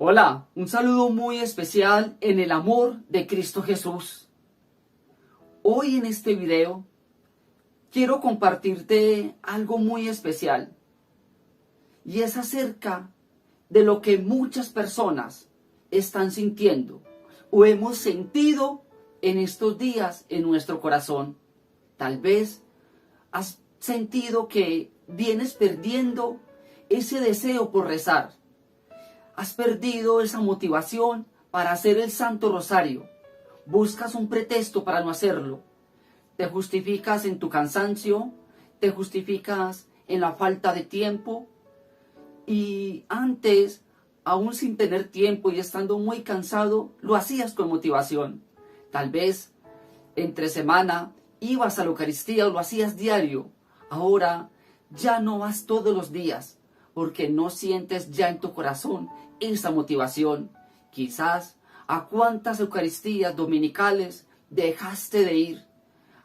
Hola, un saludo muy especial en el amor de Cristo Jesús. Hoy en este video quiero compartirte algo muy especial y es acerca de lo que muchas personas están sintiendo o hemos sentido en estos días en nuestro corazón. Tal vez has sentido que vienes perdiendo ese deseo por rezar. Has perdido esa motivación para hacer el Santo Rosario. Buscas un pretexto para no hacerlo. Te justificas en tu cansancio, te justificas en la falta de tiempo. Y antes, aún sin tener tiempo y estando muy cansado, lo hacías con motivación. Tal vez entre semana ibas a la Eucaristía o lo hacías diario. Ahora ya no vas todos los días porque no sientes ya en tu corazón esa motivación. Quizás a cuántas Eucaristías dominicales dejaste de ir.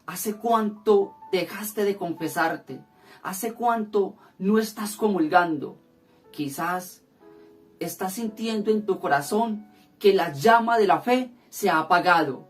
¿Hace cuánto dejaste de confesarte? ¿Hace cuánto no estás comulgando? Quizás estás sintiendo en tu corazón que la llama de la fe se ha apagado.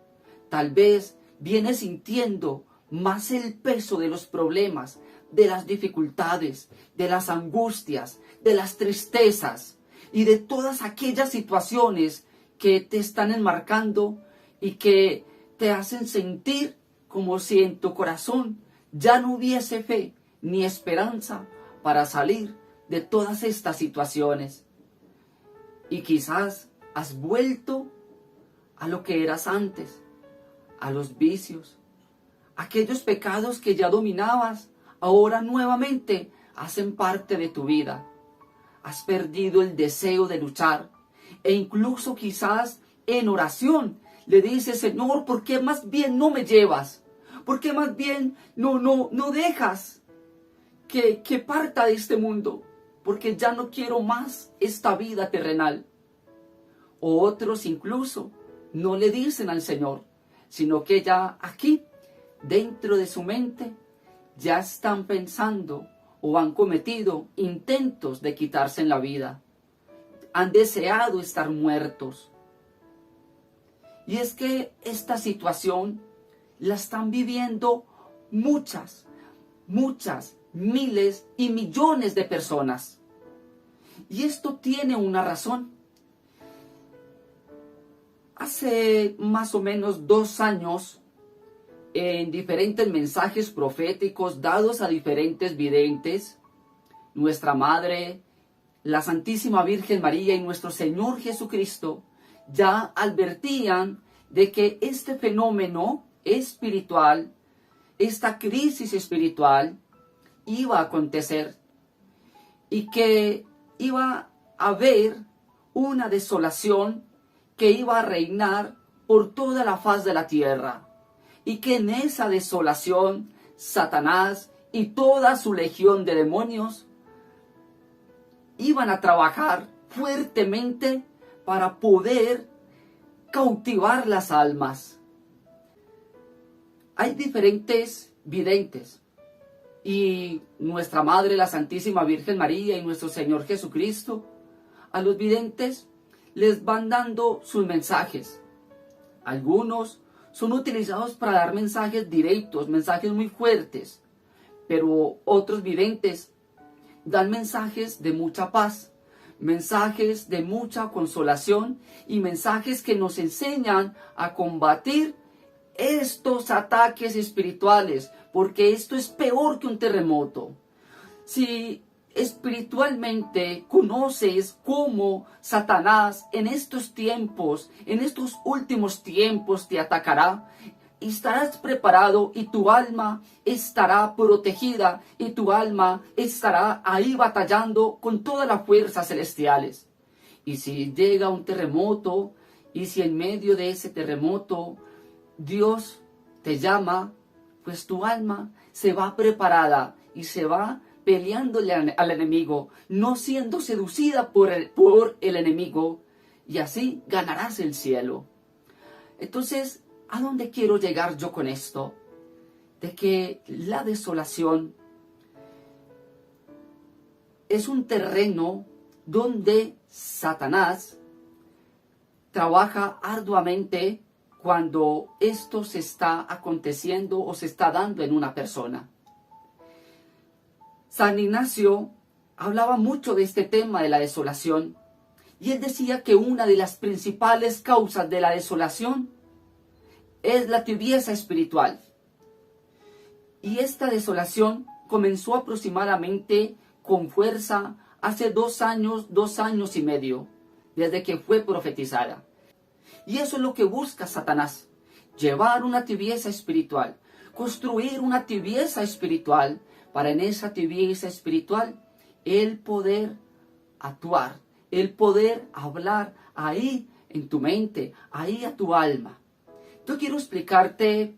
Tal vez vienes sintiendo más el peso de los problemas, de las dificultades, de las angustias, de las tristezas y de todas aquellas situaciones que te están enmarcando y que te hacen sentir como si en tu corazón ya no hubiese fe ni esperanza para salir de todas estas situaciones. Y quizás has vuelto a lo que eras antes, a los vicios, aquellos pecados que ya dominabas, ahora nuevamente hacen parte de tu vida. Has perdido el deseo de luchar e incluso quizás en oración le dices: Señor, ¿por qué más bien no me llevas? ¿Por qué más bien no dejas que parta de este mundo? Porque ya no quiero más esta vida terrenal. O otros incluso no le dicen al Señor, sino que ya aquí, dentro de su mente, ya están pensando o han cometido intentos de quitarse la vida. Han deseado estar muertos. Y es que esta situación la están viviendo muchas, miles y millones de personas. Y esto tiene una razón. Hace más o menos 2 años, en diferentes mensajes proféticos dados a diferentes videntes, nuestra Madre, la Santísima Virgen María y nuestro Señor Jesucristo ya advertían de que este fenómeno espiritual, esta crisis espiritual, iba a acontecer y que iba a haber una desolación que iba a reinar por toda la faz de la tierra, y que en esa desolación Satanás y toda su legión de demonios iban a trabajar fuertemente para poder cautivar las almas. Hay diferentes videntes y nuestra Madre, la Santísima Virgen María y nuestro Señor Jesucristo, a los videntes les van dando sus mensajes. Algunos son utilizados para dar mensajes directos, mensajes muy fuertes, pero otros videntes dan mensajes de mucha paz, mensajes de mucha consolación y mensajes que nos enseñan a combatir estos ataques espirituales, porque esto es peor que un terremoto. Si espiritualmente conoces cómo Satanás en estos tiempos, en estos últimos tiempos te atacará, estarás preparado y tu alma estará protegida y tu alma estará ahí batallando con todas las fuerzas celestiales. Y si llega un terremoto, y si en medio de ese terremoto Dios te llama, pues tu alma se va preparada y se va peleándole al enemigo, no siendo seducida por el enemigo, y así ganarás el cielo. Entonces, ¿a dónde quiero llegar yo con esto? De que la desolación es un terreno donde Satanás trabaja arduamente cuando esto se está aconteciendo o se está dando en una persona. San Ignacio hablaba mucho de este tema de la desolación, y él decía que una de las principales causas de la desolación es la tibieza espiritual. Y esta desolación comenzó aproximadamente con fuerza hace 2 años y medio, desde que fue profetizada. Y eso es lo que busca Satanás, llevar una tibieza espiritual, construir una tibieza espiritual, para en esa tibieza espiritual el poder actuar, el poder hablar ahí en tu mente, ahí a tu alma. Yo quiero explicarte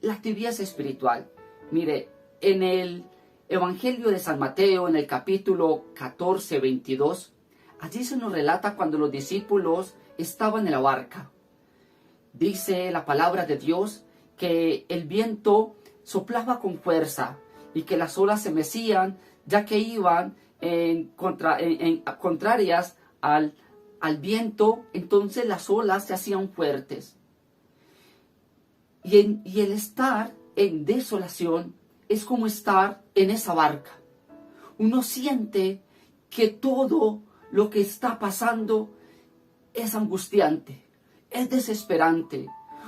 la tibieza espiritual. Mire, en el Evangelio de San Mateo, en el capítulo 14, 22, allí se nos relata cuando los discípulos estaban en la barca. Dice la palabra de Dios que el viento soplaba con fuerza y que las olas se mecían, ya que iban contrarias al viento. Entonces las olas se hacían fuertes. Y el estar en desolación es como estar en esa barca. Uno siente que todo lo que está pasando es angustiante, es desesperante.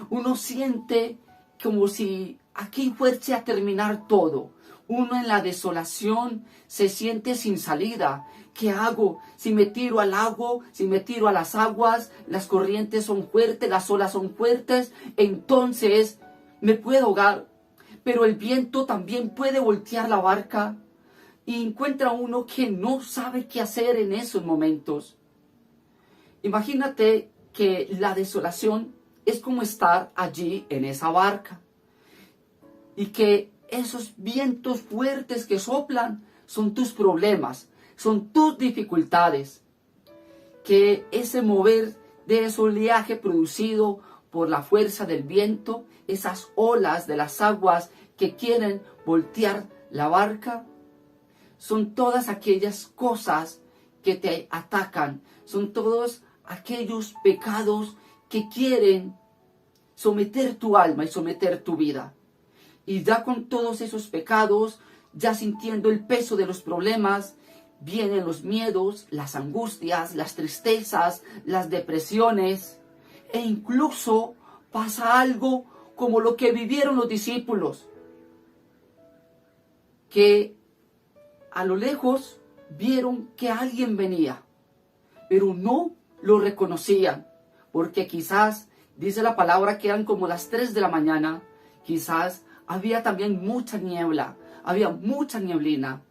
Uno siente como si aquí fuese a terminar todo. Uno en la desolación se siente sin salida. ¿Qué hago? Si me tiro al lago, si me tiro a las aguas, las corrientes son fuertes, las olas son fuertes, entonces me puedo ahogar. Pero el viento también puede voltear la barca y encuentra uno que no sabe qué hacer en esos momentos. Imagínate que la desolación es como estar allí en esa barca y que esos vientos fuertes que soplan son tus problemas, son tus dificultades, que ese mover de ese oleaje producido por la fuerza del viento, esas olas de las aguas que quieren voltear la barca, son todas aquellas cosas que te atacan, son todos aquellos pecados que quieren someter tu alma y someter tu vida. Y ya con todos esos pecados, ya sintiendo el peso de los problemas, vienen los miedos, las angustias, las tristezas, las depresiones, e incluso pasa algo como lo que vivieron los discípulos, que a lo lejos vieron que alguien venía, pero no lo reconocían, porque quizás, dice la palabra, que eran como las 3 de la mañana, quizás había también mucha niebla, había mucha nieblina.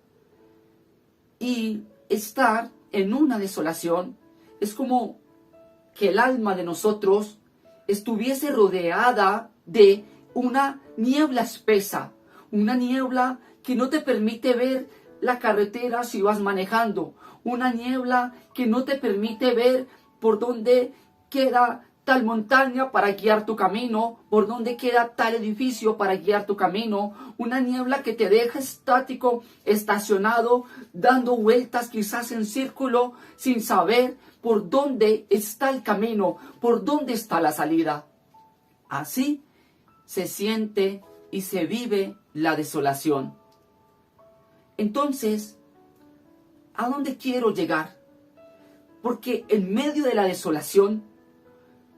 Y estar en una desolación es como que el alma de nosotros estuviese rodeada de una niebla espesa, una niebla que no te permite ver la carretera si vas manejando, una niebla que no te permite ver por dónde queda tal montaña para guiar tu camino, por dónde queda tal edificio para guiar tu camino, una niebla que te deja estático, estacionado, dando vueltas quizás en círculo, sin saber por dónde está el camino, por dónde está la salida. Así se siente y se vive la desolación. Entonces, ¿a dónde quiero llegar? Porque en medio de la desolación,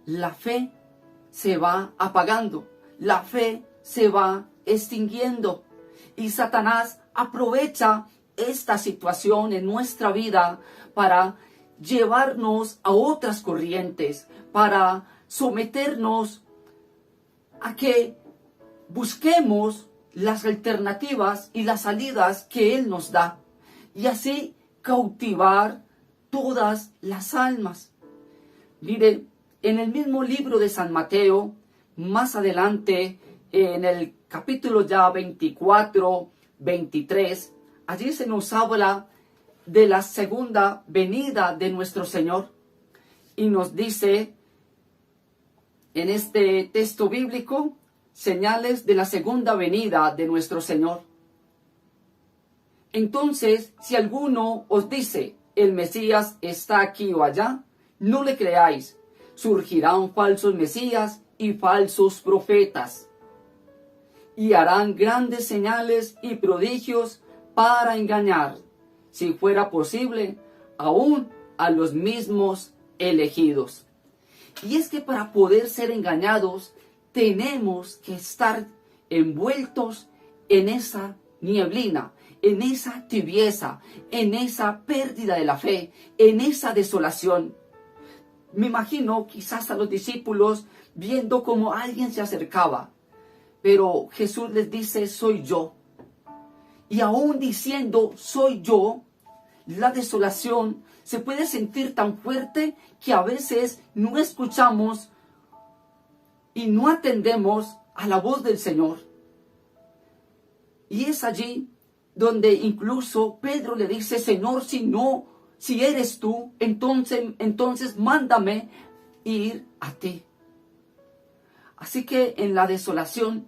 la fe se va apagando, la fe se va extinguiendo. Y Satanás aprovecha esta situación en nuestra vida para llevarnos a otras corrientes, para someternos a que busquemos las alternativas y las salidas que Él nos da, y así cautivar todas las almas. Miren, en el mismo libro de San Mateo, más adelante, en el capítulo ya 24, 23, allí se nos habla de la segunda venida de nuestro Señor. Y nos dice en este texto bíblico, señales de la segunda venida de nuestro Señor. Entonces, si alguno os dice, el Mesías está aquí o allá, no le creáis. surgirán falsos mesías y falsos profetas, y harán grandes señales y prodigios para engañar, si fuera posible, aún a los mismos elegidos. Y es que para poder ser engañados, tenemos que estar envueltos en esa nieblina, en esa tibieza, en esa pérdida de la fe, en esa desolación. Me imagino quizás a los discípulos viendo cómo alguien se acercaba, pero Jesús les dice, soy yo. Y aún diciendo, soy yo, la desolación se puede sentir tan fuerte que a veces no escuchamos y no atendemos a la voz del Señor. Y es allí donde incluso Pedro le dice, Señor, si eres tú, entonces mándame ir a ti. Así que en la desolación,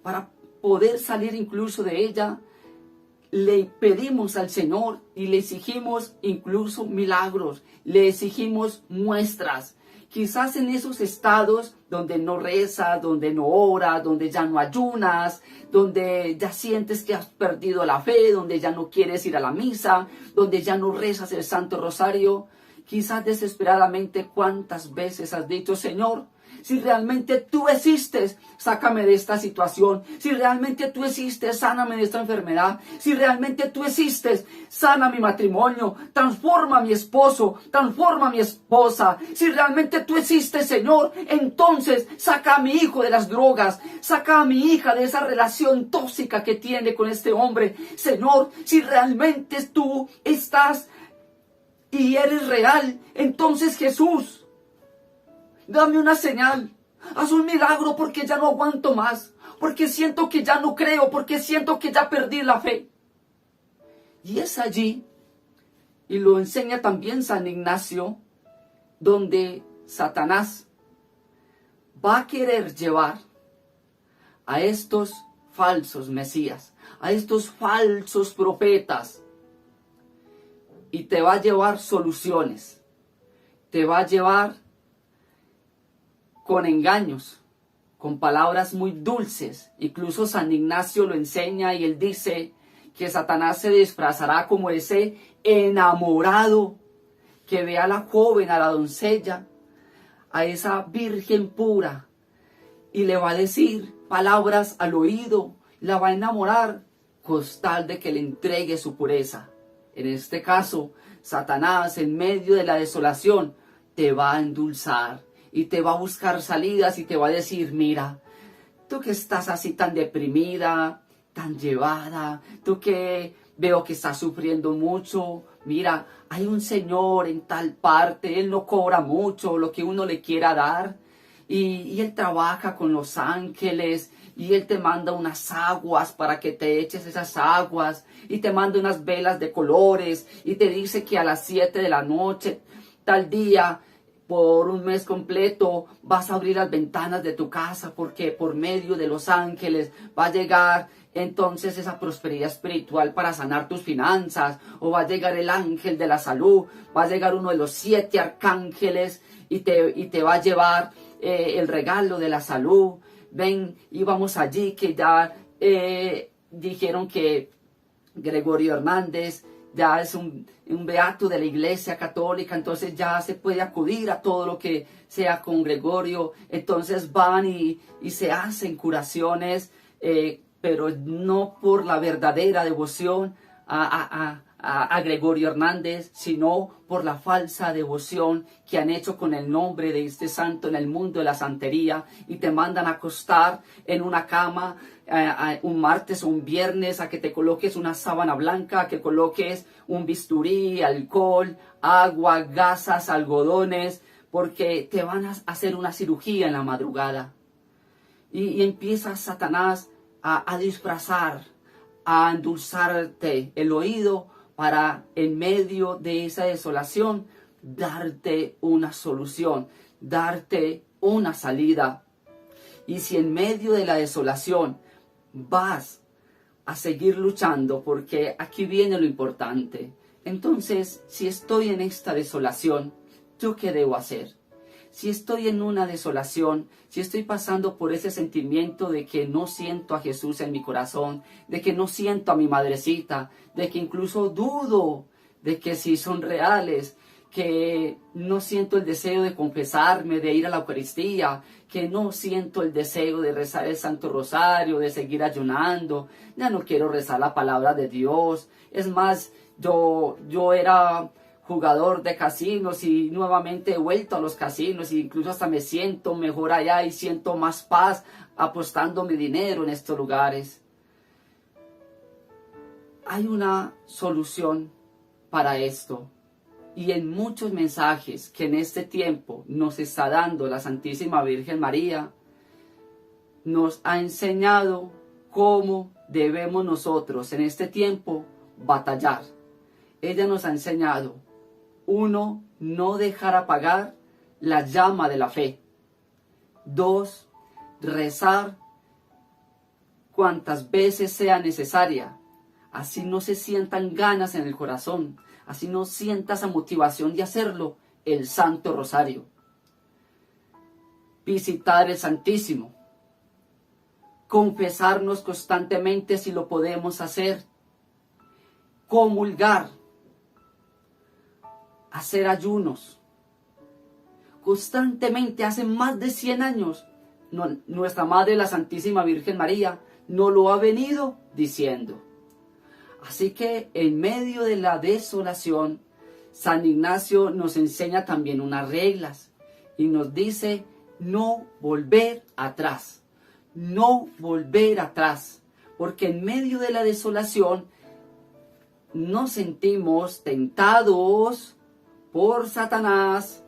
para poder salir incluso de ella, le pedimos al Señor y le exigimos incluso milagros, le exigimos muestras. Quizás en esos estados donde no rezas, donde no oras, donde ya no ayunas, donde ya sientes que has perdido la fe, donde ya no quieres ir a la misa, donde ya no rezas el Santo Rosario, quizás desesperadamente cuántas veces has dicho, Señor, si realmente tú existes, sácame de esta situación. Si realmente tú existes, sáname de esta enfermedad. Si realmente tú existes, sana mi matrimonio, transforma a mi esposo, transforma a mi esposa. Si realmente tú existes, Señor, entonces saca a mi hijo de las drogas, saca a mi hija de esa relación tóxica que tiene con este hombre. Señor, si realmente tú estás y eres real, entonces Jesús, dame una señal, haz un milagro porque ya no aguanto más, porque siento que ya no creo, porque siento que ya perdí la fe. Y es allí, y lo enseña también San Ignacio, donde Satanás va a querer llevar a estos falsos mesías, a estos falsos profetas, y te va a llevar soluciones, te va a llevar con engaños, con palabras muy dulces. Incluso San Ignacio lo enseña y él dice que Satanás se disfrazará como ese enamorado que ve a la joven, a la doncella, a esa virgen pura, y le va a decir palabras al oído, la va a enamorar con tal de que le entregue su pureza. En este caso, Satanás, en medio de la desolación, te va a endulzar y te va a buscar salidas y te va a decir, mira, tú que estás así tan deprimida, tan llevada, tú que veo que estás sufriendo mucho, mira, hay un señor en tal parte, él no cobra mucho lo que uno le quiera dar, y él trabaja con los ángeles, y él te manda unas aguas para que te eches esas aguas, y te manda unas velas de colores, y te dice que a las 7 de la noche, tal día, por un mes completo, vas a abrir las ventanas de tu casa, porque por medio de los ángeles va a llegar entonces esa prosperidad espiritual para sanar tus finanzas, o va a llegar el ángel de la salud, va a llegar uno de los 7 arcángeles y te va a llevar el regalo de la salud. Ven, íbamos allí que ya dijeron que Gregorio Hernández ya es un beato de la Iglesia Católica, entonces ya se puede acudir a todo lo que sea con Gregorio. Entonces van y se hacen curaciones, pero no por la verdadera devoción a Gregorio Hernández, sino por la falsa devoción que han hecho con el nombre de este santo en el mundo de la santería, y te mandan a acostar en una cama un martes o un viernes, a que te coloques una sábana blanca, a que coloques un bisturí, alcohol, agua, gasas, algodones, porque te van a hacer una cirugía en la madrugada. Y empieza Satanás a disfrazar, a endulzarte el oído para, en medio de esa desolación, darte una solución, darte una salida. Y si en medio de la desolación vas a seguir luchando, porque aquí viene lo importante, entonces, si estoy en esta desolación, ¿yo qué debo hacer? si estoy en una desolación, si estoy pasando por ese sentimiento de que no siento a Jesús en mi corazón, de que no siento a mi madrecita, de que incluso dudo de que si son reales, que no siento el deseo de confesarme, de ir a la Eucaristía, que no siento el deseo de rezar el Santo Rosario, de seguir ayunando, ya no quiero rezar la palabra de Dios. Es más, yo era jugador de casinos y nuevamente he vuelto a los casinos e incluso hasta me siento mejor allá y siento más paz apostando mi dinero en estos lugares. Hay una solución para esto. Y en muchos mensajes que en este tiempo nos está dando la Santísima Virgen María, nos ha enseñado cómo debemos nosotros en este tiempo batallar. Ella nos ha enseñado, uno, no dejar apagar la llama de la fe. 2, rezar cuantas veces sea necesaria. Así no se sientan ganas en el corazón, así no sienta esa motivación de hacerlo, el Santo Rosario. Visitar el Santísimo. Confesarnos constantemente si lo podemos hacer. Comulgar. Hacer ayunos. Constantemente, hace más de 100 años, nuestra Madre, la Santísima Virgen María, nos lo ha venido diciendo. Así que en medio de la desolación, San Ignacio nos enseña también unas reglas y nos dice no volver atrás, no volver atrás, porque en medio de la desolación nos sentimos tentados por Satanás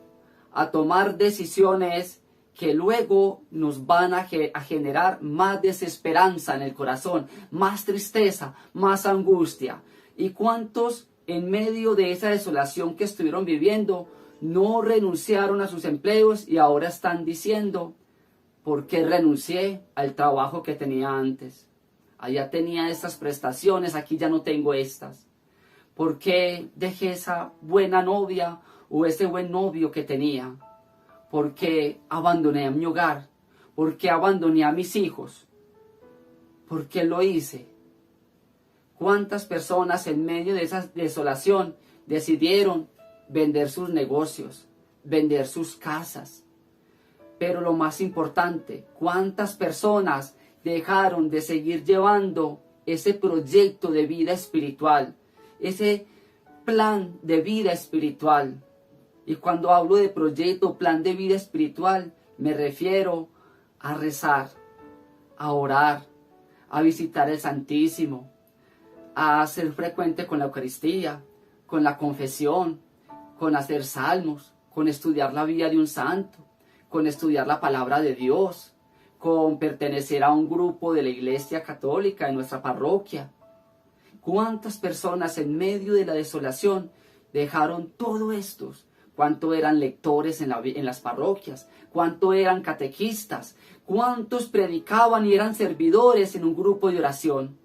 a tomar decisiones que luego nos van a generar más desesperanza en el corazón, más tristeza, más angustia. ¿Y cuántos en medio de esa desolación que estuvieron viviendo no renunciaron a sus empleos y ahora están diciendo, ¿por qué renuncié al trabajo que tenía antes? Allá tenía estas prestaciones, aquí ya no tengo estas. ¿Por qué dejé esa buena novia o ese buen novio que tenía? ¿Por qué abandoné a mi hogar? ¿Por qué abandoné a mis hijos? ¿Por qué lo hice? ¿Cuántas personas en medio de esa desolación decidieron vender sus negocios, vender sus casas? Pero lo más importante, ¿cuántas personas dejaron de seguir llevando ese proyecto de vida espiritual, ese plan de vida espiritual? Y cuando hablo de proyecto, plan de vida espiritual, me refiero a rezar, a orar, a visitar el Santísimo, a ser frecuente con la Eucaristía, con la confesión, con hacer salmos, con estudiar la vida de un santo, con estudiar la palabra de Dios, con pertenecer a un grupo de la Iglesia Católica en nuestra parroquia. ¿Cuántas personas en medio de la desolación dejaron todo esto? ¿Cuánto eran lectores en las parroquias? ¿Cuánto eran catequistas? ¿Cuántos predicaban y eran servidores en un grupo de oración?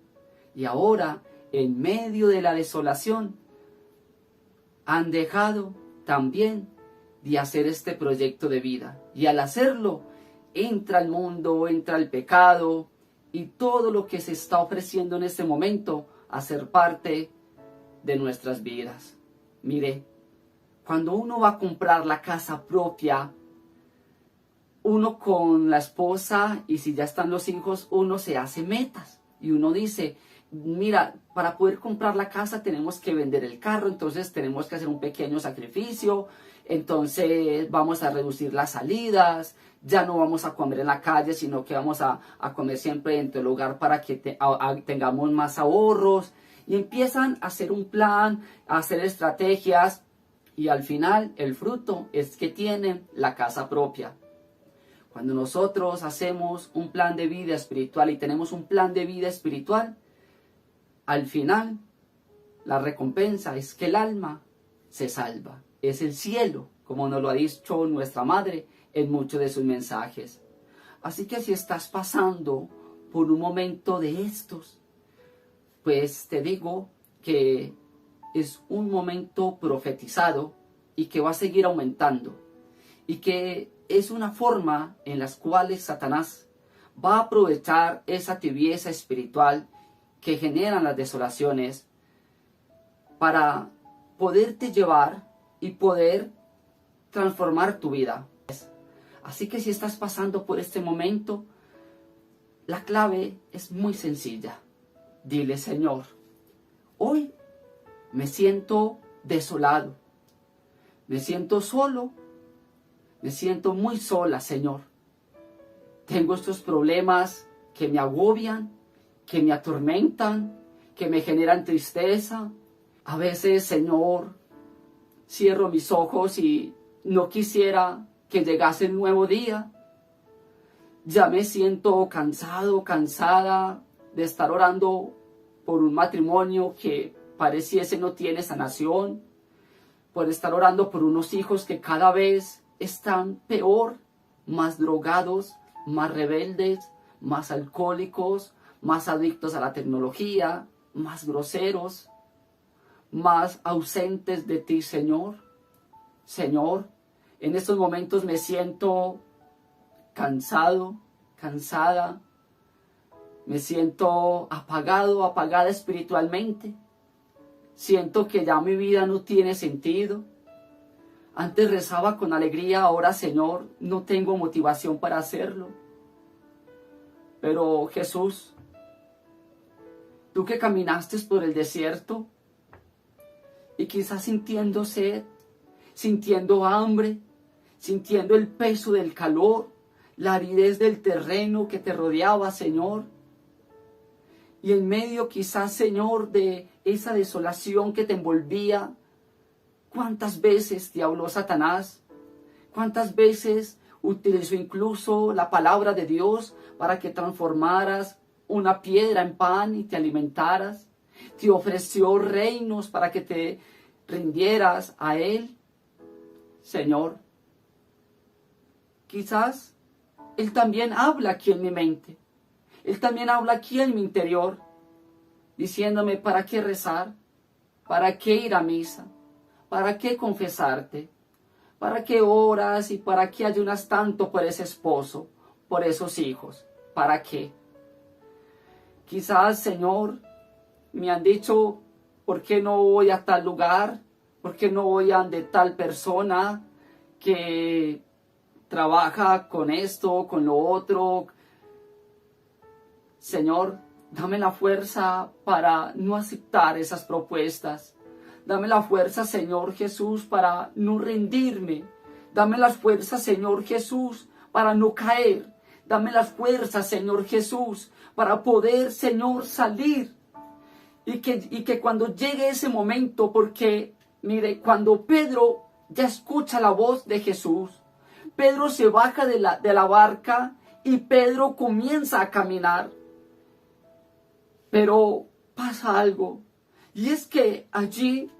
Y ahora, en medio de la desolación, han dejado también de hacer este proyecto de vida. Y al hacerlo, entra el mundo, entra el pecado y todo lo que se está ofreciendo en este momento a ser parte de nuestras vidas. Mire, cuando uno va a comprar la casa propia, uno con la esposa y si ya están los hijos, uno se hace metas. Y uno dice, mira, para poder comprar la casa tenemos que vender el carro, entonces tenemos que hacer un pequeño sacrificio, entonces vamos a reducir las salidas, ya no vamos a comer en la calle, sino que vamos a comer siempre dentro del hogar para que tengamos más ahorros. Y empiezan a hacer un plan, a hacer estrategias. Y al final el fruto es que tienen la casa propia. Cuando nosotros hacemos un plan de vida espiritual y tenemos un plan de vida espiritual, al final la recompensa es que el alma se salva. Es el cielo, como nos lo ha dicho nuestra Madre en muchos de sus mensajes. Así que si estás pasando por un momento de estos, pues te digo que es un momento profetizado y que va a seguir aumentando. y que es una forma en la cual Satanás va a aprovechar esa tibieza espiritual que generan las desolaciones para poderte llevar y poder transformar tu vida. Así que si estás pasando por este momento, la clave es muy sencilla. Dile: Señor, hoy me siento desolado, me siento solo, me siento muy sola, Señor. Tengo estos problemas que me agobian, que me atormentan, que me generan tristeza. A veces, Señor, cierro mis ojos y no quisiera que llegase el nuevo día. Ya me siento cansado, cansada de estar orando por un matrimonio que pareciese no tiene sanación, por estar orando por unos hijos que cada vez están peor, más drogados, más rebeldes, más alcohólicos, más adictos a la tecnología, más groseros, más ausentes de ti, Señor. Señor, en estos momentos me siento cansado, cansada, me siento apagado, apagada espiritualmente. Siento que ya mi vida no tiene sentido. Antes rezaba con alegría, ahora, Señor, no tengo motivación para hacerlo. Pero Jesús, tú que caminaste por el desierto y quizás sintiendo sed, sintiendo hambre, sintiendo el peso del calor, la aridez del terreno que te rodeaba, Señor. Y en medio quizás, Señor, de esa desolación que te envolvía, ¿cuántas veces te habló Satanás? ¿Cuántas veces utilizó incluso la palabra de Dios para que transformaras una piedra en pan y te alimentaras? Te ofreció reinos para que te rindieras a Él. Señor, quizás Él también habla aquí en mi mente. Él también habla aquí en mi interior, diciéndome: ¿para qué rezar? ¿Para qué ir a misa? ¿Para qué confesarte? ¿Para qué oras y para qué ayunas tanto por ese esposo, por esos hijos? ¿Para qué? Quizás, Señor, me han dicho: ¿por qué no voy a tal lugar? ¿Por qué no voy a donde tal persona que trabaja con esto, con lo otro? Señor, dame la fuerza para no aceptar esas propuestas. Dame la fuerza, Señor Jesús, para no rendirme. Dame las fuerzas, Señor Jesús, para no caer. Dame las fuerzas, Señor Jesús, para poder, Señor, salir. Y que cuando llegue ese momento, porque, mire, cuando Pedro ya escucha la voz de Jesús, Pedro se baja de la barca y Pedro comienza a caminar. Pero pasa algo, y es que allí,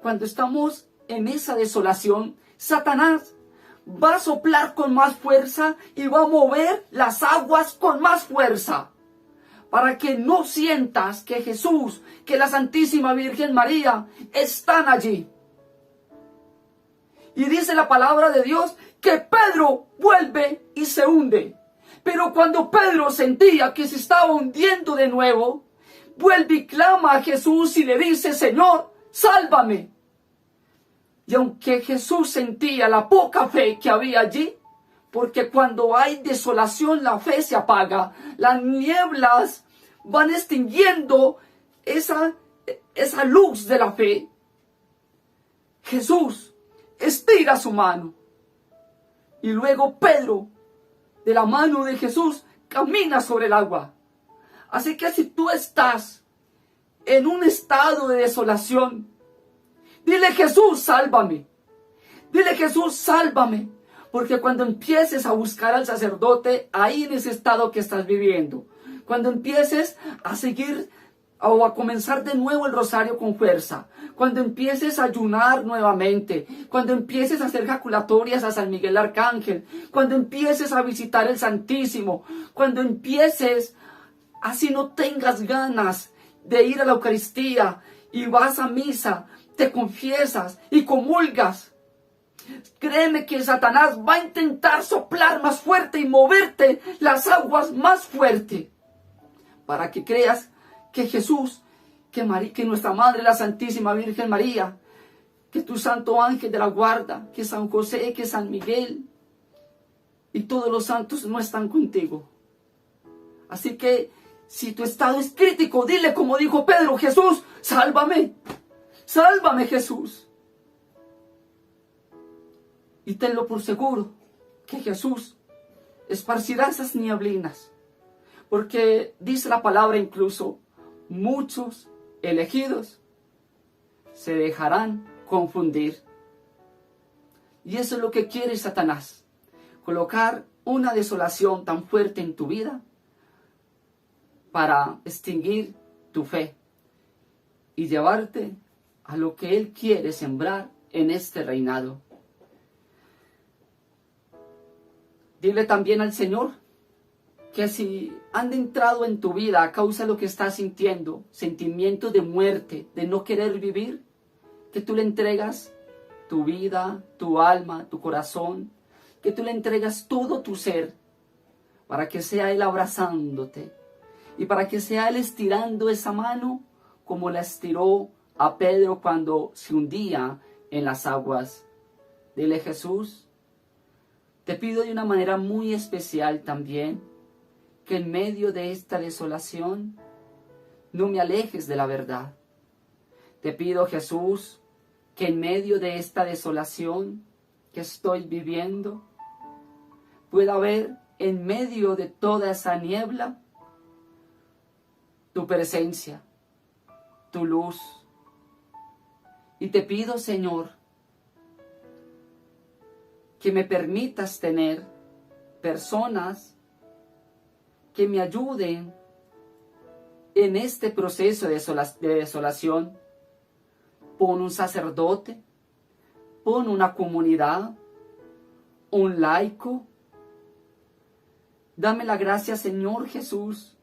cuando estamos en esa desolación, Satanás va a soplar con más fuerza y va a mover las aguas con más fuerza, para que no sientas que Jesús, que la Santísima Virgen María están allí. Y dice la palabra de Dios que Pedro vuelve y se hunde. Pero cuando Pedro sentía que se estaba hundiendo de nuevo, vuelve y clama a Jesús y le dice: Señor, sálvame. Y aunque Jesús sentía la poca fe que había allí, porque cuando hay desolación la fe se apaga, las nieblas van extinguiendo esa luz de la fe, Jesús estira su mano. Y luego Pedro, de la mano de Jesús, camina sobre el agua. Así que si tú estás en un estado de desolación, dile: Jesús, sálvame. Dile: Jesús, sálvame. Porque cuando empieces a buscar al sacerdote, ahí en ese estado que estás viviendo, cuando empieces a seguir o a comenzar de nuevo el rosario con fuerza, cuando empieces a ayunar nuevamente, cuando empieces a hacer jaculatorias a San Miguel Arcángel, cuando empieces a visitar el Santísimo, cuando empieces, así no tengas ganas de ir a la Eucaristía y vas a misa, te confiesas y comulgas, Créeme que Satanás va a intentar soplar más fuerte y moverte las aguas más fuerte, para que creas que Jesús, que nuestra Madre, la Santísima Virgen María, que tu santo ángel de la guarda, que San José, que San Miguel y todos los santos no están contigo. Así que si tu estado es crítico, dile como dijo Pedro: Jesús, sálvame, sálvame Jesús. Y tenlo por seguro que Jesús esparcirá esas nieblinas, porque dice la palabra incluso, muchos elegidos se dejarán confundir. Y eso es lo que quiere Satanás, colocar una desolación tan fuerte en tu vida para extinguir tu fe y llevarte a lo que Él quiere sembrar en este reinado. Dile también al Señor que si han entrado en tu vida a causa de lo que estás sintiendo, sentimientos de muerte, de no querer vivir, que tú le entregas tu vida, tu alma, tu corazón, que tú le entregas todo tu ser, para que sea Él abrazándote y para que sea Él estirando esa mano como la estiró a Pedro cuando se hundía en las aguas. Dile: Jesús, te pido de una manera muy especial también que en medio de esta desolación no me alejes de la verdad. Te pido, Jesús, que en medio de esta desolación que estoy viviendo pueda ver en medio de toda esa niebla tu presencia, tu luz. Y te pido, Señor, que me permitas tener personas que me ayuden en este proceso de desolación. Pon un sacerdote, pon una comunidad, un laico. Dame la gracia, Señor Jesús,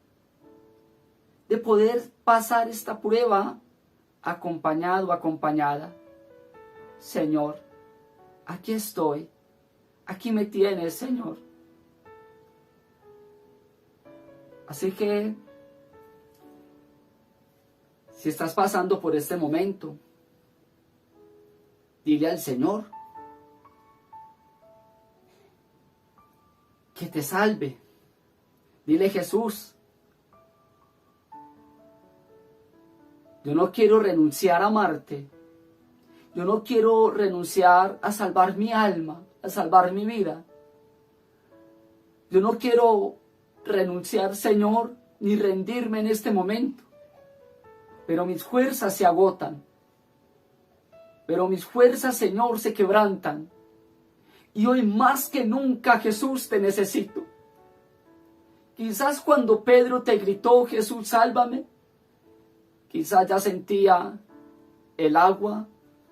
de poder pasar esta prueba acompañado, acompañada. Señor, aquí estoy. Aquí me tienes, Señor. Así que, si estás pasando por este momento, dile al Señor que te salve. Dile: Jesús, yo no quiero renunciar a amarte. Yo no quiero renunciar a salvar mi alma, a salvar mi vida. Yo no quiero renunciar, Señor, ni rendirme en este momento. Pero mis fuerzas se agotan. Pero mis fuerzas, Señor, se quebrantan. Y hoy más que nunca, Jesús, te necesito. Quizás cuando Pedro te gritó: Jesús, sálvame, quizás ya sentía el agua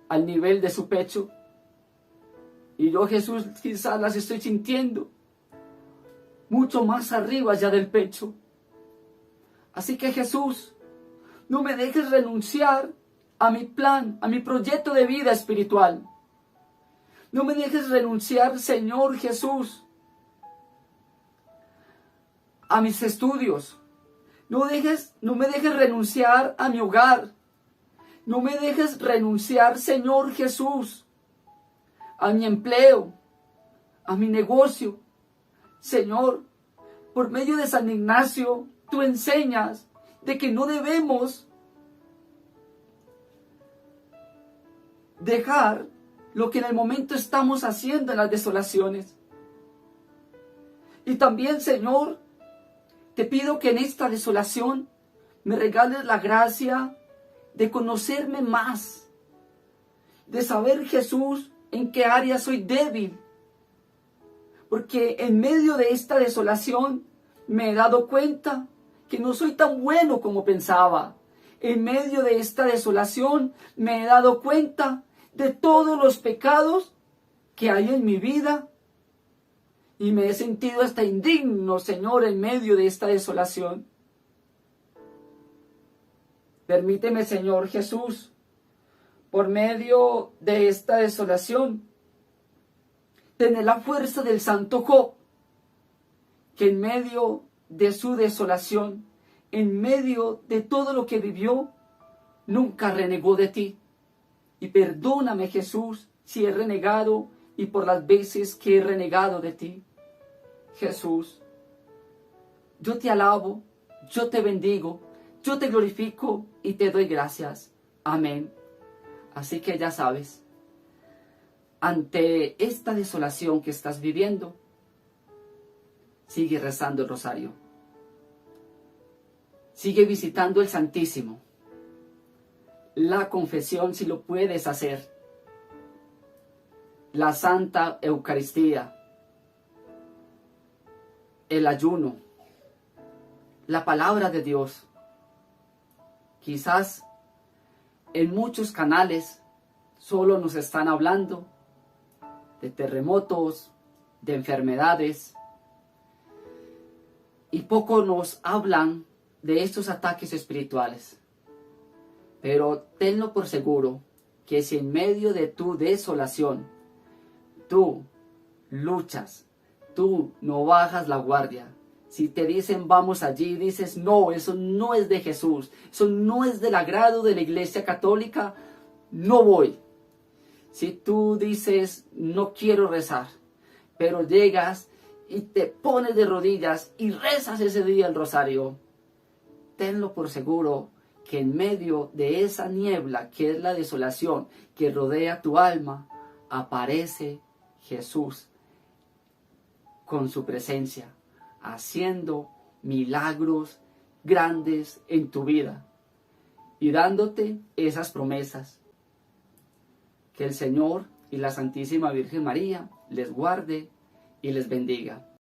al nivel de su pecho. Y yo, Jesús, quizás las estoy sintiendo mucho más arriba ya del pecho. Así que, Jesús, no me dejes renunciar a mi plan, a mi proyecto de vida espiritual. No me dejes renunciar, Señor Jesús, a mis estudios. No me dejes renunciar a mi hogar. No me dejes renunciar, Señor Jesús, a mi empleo, a mi negocio. Señor, por medio de San Ignacio, tú enseñas de que no debemos dejar lo que en el momento estamos haciendo en las desolaciones. Y también, Señor, te pido que en esta desolación me regales la gracia de conocerme más, de saber, Jesús, en qué área soy débil. Porque en medio de esta desolación me he dado cuenta que no soy tan bueno como pensaba. En medio de esta desolación me he dado cuenta de todos los pecados que hay en mi vida. Y me he sentido hasta indigno, Señor, en medio de esta desolación. Permíteme, Señor Jesús, por medio de esta desolación, Tener la fuerza del santo Job, que en medio de su desolación, en medio de todo lo que vivió, nunca renegó de ti. Y perdóname, Jesús, si he renegado y por las veces que he renegado de ti. Jesús, yo te alabo, yo te bendigo, yo te glorifico y te doy gracias. Amén. Así que ya sabes, ante esta desolación que estás viviendo, sigue rezando el rosario. Sigue visitando el Santísimo. La confesión, si lo puedes hacer. La Santa Eucaristía. El ayuno. La palabra de Dios. Quizás en muchos canales solo nos están hablando de terremotos, de enfermedades, y poco nos hablan de estos ataques espirituales. Pero tenlo por seguro que si en medio de tu desolación tú luchas, tú no bajas la guardia, si te dicen vamos allí, dices no, eso no es de Jesús, eso no es del agrado de la Iglesia Católica, no voy. Si tú dices no quiero rezar, pero llegas y te pones de rodillas y rezas ese día el rosario, tenlo por seguro que en medio de esa niebla que es la desolación que rodea tu alma, aparece Jesús con su presencia, haciendo milagros grandes en tu vida y dándote esas promesas. Que el Señor y la Santísima Virgen María les guarde y les bendiga.